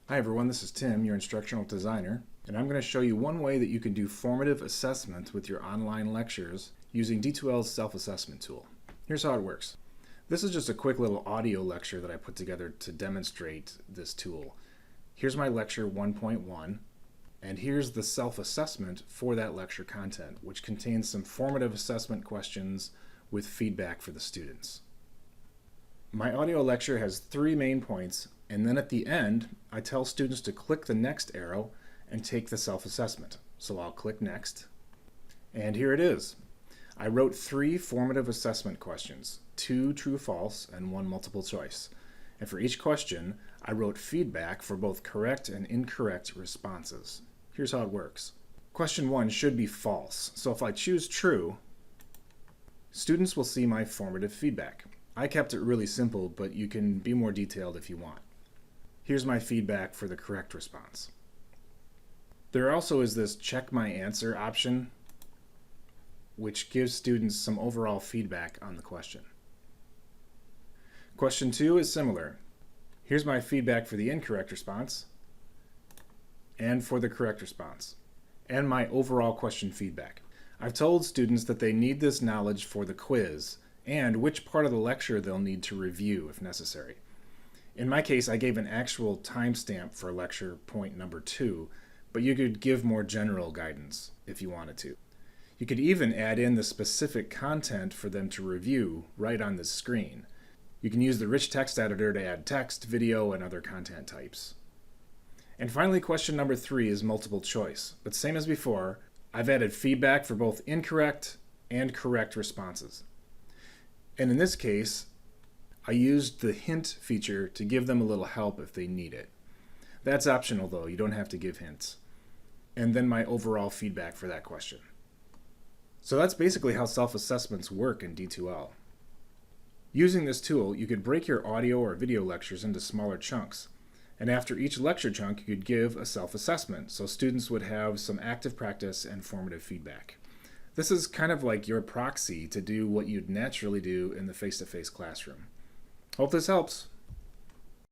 Hi everyone, this is Tim, your instructional designer, and I'm going to show you one way that you can do formative assessment with your online lectures using D2L's self-assessment tool. Here's how it works. This is just a quick little audio lecture that I put together to demonstrate this tool. Here's my lecture 1.1, and here's the self-assessment for that lecture content, which contains some formative assessment questions with feedback for the students. My audio lecture has 3 main points, and then at the end, I tell students to click the next arrow and take the self-assessment. So I'll click next, and here it is. I wrote 3 formative assessment questions, 2 true-false and 1 multiple choice. And for each question, I wrote feedback for both correct and incorrect responses. Here's how it works. Question 1 should be false, so if I choose true, students will see my formative feedback. I kept it really simple, but you can be more detailed if you want. Here's my feedback for the correct response. There also is this check my answer option, which gives students some overall feedback on the question. Question 2 is similar. Here's my feedback for the incorrect response and for the correct response, and my overall question feedback. I've told students that they need this knowledge for the quiz and which part of the lecture they'll need to review if necessary. In my case, I gave an actual timestamp for lecture point number 2, but you could give more general guidance if you wanted to. You could even add in the specific content for them to review right on the screen. You can use the rich text editor to add text, video, and other content types. And finally, question number 3 is multiple choice, but same as before, I've added feedback for both incorrect and correct responses. And in this case, I used the hint feature to give them a little help if they need it. That's optional though, you don't have to give hints. And then my overall feedback for that question. So that's basically how self-assessments work in D2L. Using this tool, you could break your audio or video lectures into smaller chunks. And after each lecture chunk, you could give a self-assessment, so students would have some active practice and formative feedback. This is kind of like your proxy to do what you'd naturally do in the face-to-face classroom. Hope this helps.